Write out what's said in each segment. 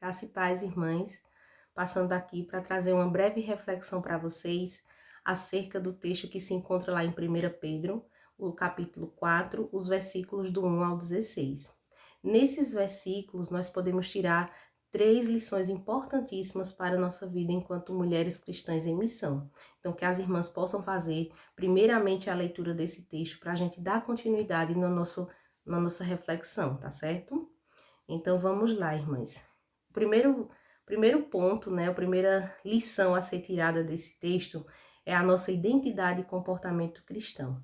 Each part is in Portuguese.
Graça e paz, irmãs, passando aqui para trazer uma breve reflexão para vocês acerca do texto que se encontra lá em 1 Pedro, o capítulo 4, os versículos do 1 ao 16. Nesses versículos, nós podemos tirar 3 lições importantíssimas para a nossa vida enquanto mulheres cristãs em missão. Então, que as irmãs possam fazer, primeiramente, a leitura desse texto para a gente dar continuidade na nossa reflexão, tá certo? Então, vamos lá, irmãs. O primeiro ponto, né, a primeira lição a ser tirada desse texto é a nossa identidade e comportamento cristão.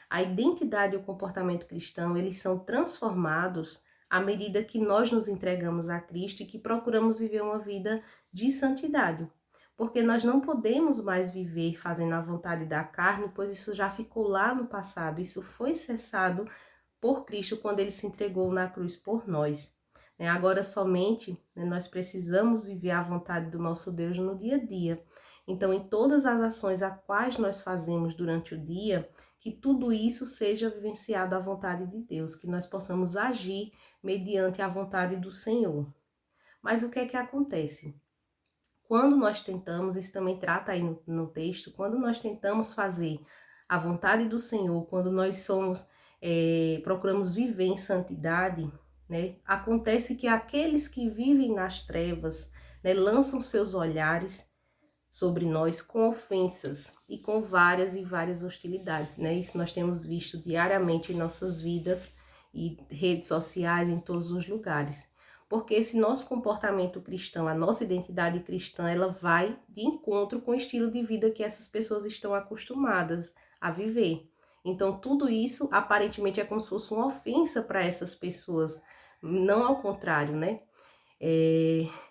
A identidade e o comportamento cristão, eles são transformados à medida que nós nos entregamos a Cristo e que procuramos viver uma vida de santidade. Porque nós não podemos mais viver fazendo a vontade da carne, pois isso já ficou lá no passado, isso foi cessado por Cristo quando ele se entregou na cruz por nós. Agora somente nós precisamos viver a vontade do nosso Deus no dia a dia. Então, em todas as ações a quais nós fazemos durante o dia, que tudo isso seja vivenciado à vontade de Deus, que nós possamos agir mediante a vontade do Senhor. Mas o que é que acontece? Quando nós tentamos, isso também trata aí no texto, quando nós tentamos fazer a vontade do Senhor, quando nós procuramos viver em santidade, né, acontece que aqueles que vivem nas trevas, né, lançam seus olhares sobre nós com ofensas e com várias e várias hostilidades, né? Isso nós temos visto diariamente em nossas vidas e redes sociais, em todos os lugares. Porque esse nosso comportamento cristão, a nossa identidade cristã, ela vai de encontro com o estilo de vida que essas pessoas estão acostumadas a viver. Então, tudo isso aparentemente é como se fosse uma ofensa para essas pessoas, não ao contrário, né?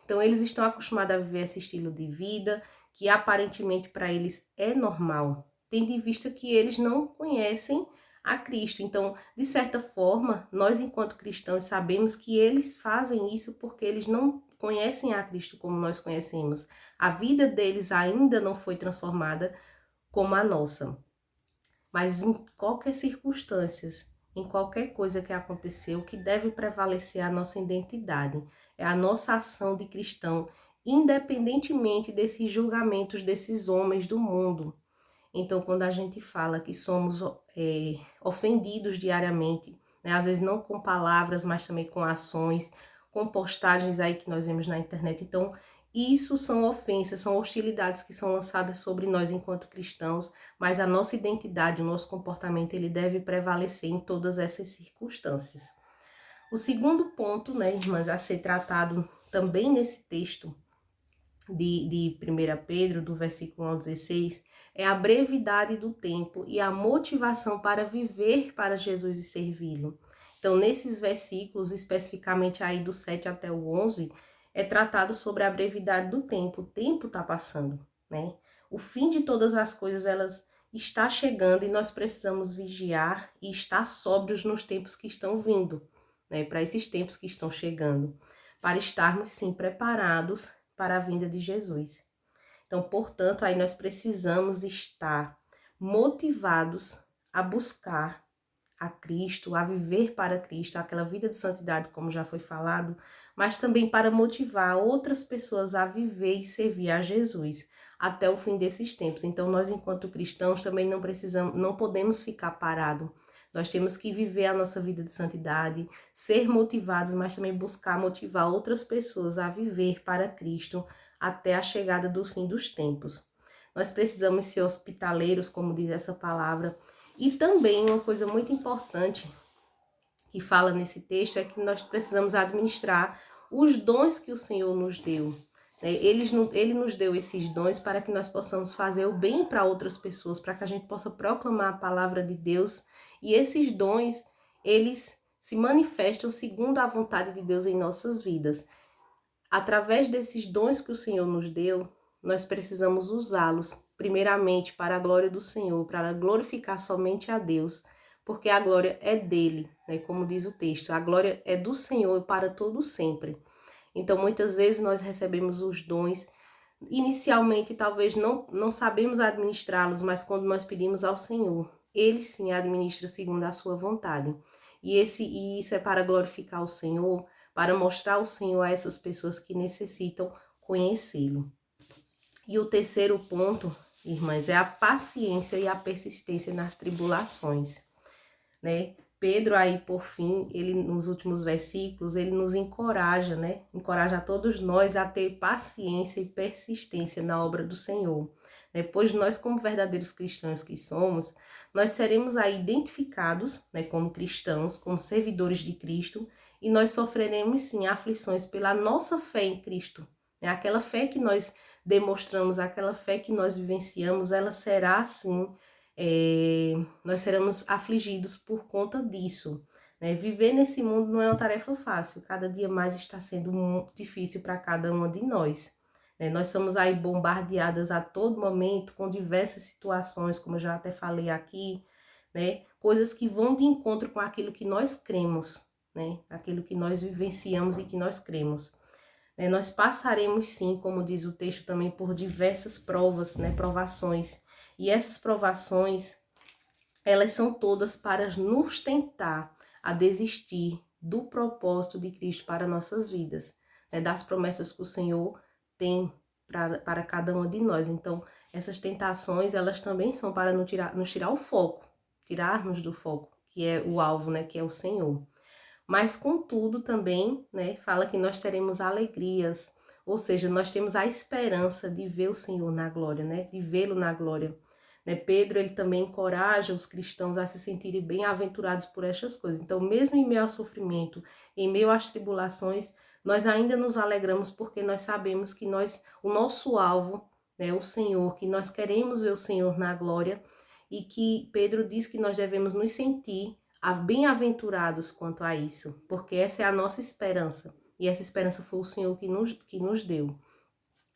Então, eles estão acostumados a viver esse estilo de vida, que aparentemente para eles é normal, tendo em vista que eles não conhecem a Cristo. Então, de certa forma, nós enquanto cristãos sabemos que eles fazem isso porque eles não conhecem a Cristo como nós conhecemos. A vida deles ainda não foi transformada como a nossa. Mas em qualquer circunstância, em qualquer coisa que aconteceu, o que deve prevalecer é a nossa identidade, é a nossa ação de cristão, independentemente desses julgamentos desses homens do mundo. Então, quando a gente fala que somos ofendidos diariamente, né, às vezes não com palavras, mas também com ações, com postagens aí que nós vemos na internet. Então, isso são ofensas, são hostilidades que são lançadas sobre nós enquanto cristãos, mas a nossa identidade, o nosso comportamento, ele deve prevalecer em todas essas circunstâncias. O segundo ponto, né, irmãs, a ser tratado também nesse texto de 1 Pedro, do versículo 1 ao 16, é a brevidade do tempo e a motivação para viver para Jesus e servi-lo. Então, nesses versículos, especificamente aí do 7 até o 11, é tratado sobre a brevidade do tempo. O tempo está passando, né? O fim de todas as coisas, elas está chegando e nós precisamos vigiar e estar sóbrios nos tempos que estão vindo, né? Para esses tempos que estão chegando, para estarmos, sim, preparados para a vinda de Jesus. Então, portanto, aí nós precisamos estar motivados a buscar a Cristo, a viver para Cristo, aquela vida de santidade, como já foi falado, mas também para motivar outras pessoas a viver e servir a Jesus até o fim desses tempos. Então, nós, enquanto cristãos, também não podemos ficar parados. Nós temos que viver a nossa vida de santidade, ser motivados, mas também buscar motivar outras pessoas a viver para Cristo até a chegada do fim dos tempos. Nós precisamos ser hospitaleiros, como diz essa palavra, e também uma coisa muito importante que fala nesse texto é que nós precisamos administrar os dons que o Senhor nos deu. Ele nos deu esses dons para que nós possamos fazer o bem para outras pessoas, para que a gente possa proclamar a palavra de Deus. E esses dons, eles se manifestam segundo a vontade de Deus em nossas vidas. Através desses dons que o Senhor nos deu, nós precisamos usá-los, primeiramente para a glória do Senhor, para glorificar somente a Deus, porque a glória é dele, né? Como diz o texto, a glória é do Senhor para todo sempre. Então, muitas vezes nós recebemos os dons, inicialmente talvez não sabemos administrá-los, mas quando nós pedimos ao Senhor, ele sim administra segundo a sua vontade. E isso é para glorificar o Senhor, para mostrar o Senhor a essas pessoas que necessitam conhecê-lo. E o terceiro ponto, irmãs, é a paciência e a persistência nas tribulações, né? Pedro aí, por fim, ele nos últimos versículos, ele nos encoraja, né? Encoraja a todos nós a ter paciência e persistência na obra do Senhor. Né? Pois nós, como verdadeiros cristãos que somos, nós seremos aí identificados, né, como cristãos, como servidores de Cristo, e nós sofreremos sim aflições pela nossa fé em Cristo. Né? Aquela fé que nós demonstramos, aquela fé que nós vivenciamos, ela será assim, nós seremos afligidos por conta disso. Né? Viver nesse mundo não é uma tarefa fácil, cada dia mais está sendo muito difícil para cada uma de nós. Né? Nós somos aí bombardeadas a todo momento com diversas situações, como eu já até falei aqui, né? Coisas que vão de encontro com aquilo que nós cremos, né? Aquilo que nós vivenciamos e que nós cremos. Né? Nós passaremos sim, como diz o texto também, por diversas provas, né? Provações. E essas provações, elas são todas para nos tentar a desistir do propósito de Cristo para nossas vidas, né? Das promessas que o Senhor tem para cada uma de nós. Então, essas tentações, elas também são para nos tirar o foco, tirar-nos do foco, que é o alvo, né? Que é o Senhor. Mas, contudo, também, né? Fala que nós teremos alegrias, ou seja, nós temos a esperança de ver o Senhor na glória, né? De vê-lo na glória. Né? Pedro, ele também encoraja os cristãos a se sentirem bem-aventurados por estas coisas. Então, mesmo em meio ao sofrimento, em meio às tribulações, nós ainda nos alegramos porque nós sabemos que o nosso alvo, né, o Senhor, que nós queremos ver o Senhor na glória, e que Pedro diz que nós devemos nos sentir bem-aventurados quanto a isso, porque essa é a nossa esperança, e essa esperança foi o Senhor que nos deu.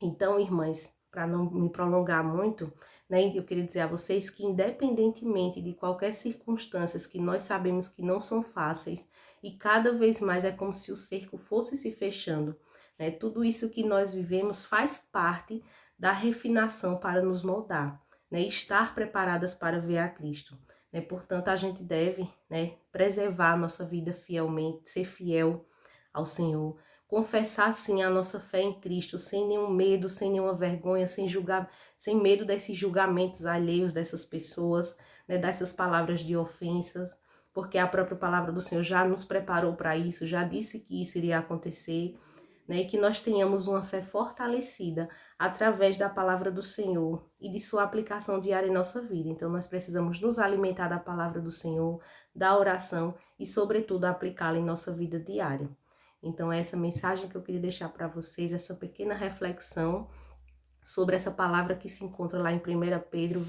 Então, irmãs, para não me prolongar muito, né, eu queria dizer a vocês que, independentemente de qualquer circunstâncias que nós sabemos que não são fáceis, e cada vez mais é como se o cerco fosse se fechando, né, tudo isso que nós vivemos faz parte da refinação para nos moldar, né, estar preparadas para ver a Cristo. Né, portanto, a gente deve, né, preservar a nossa vida fielmente, ser fiel ao Senhor, confessar sim a nossa fé em Cristo, sem nenhum medo, sem nenhuma vergonha, sem medo desses julgamentos alheios dessas pessoas, né, dessas palavras de ofensas, porque a própria palavra do Senhor já nos preparou para isso, já disse que isso iria acontecer, né, e que nós tenhamos uma fé fortalecida através da palavra do Senhor e de sua aplicação diária em nossa vida. Então, nós precisamos nos alimentar da palavra do Senhor, da oração e, sobretudo, aplicá-la em nossa vida diária. Então, é essa mensagem que eu queria deixar para vocês, essa pequena reflexão sobre essa palavra que se encontra lá em 1 Pedro,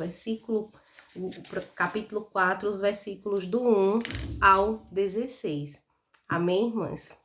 capítulo 4, os versículos do 1 ao 16. Amém, irmãs?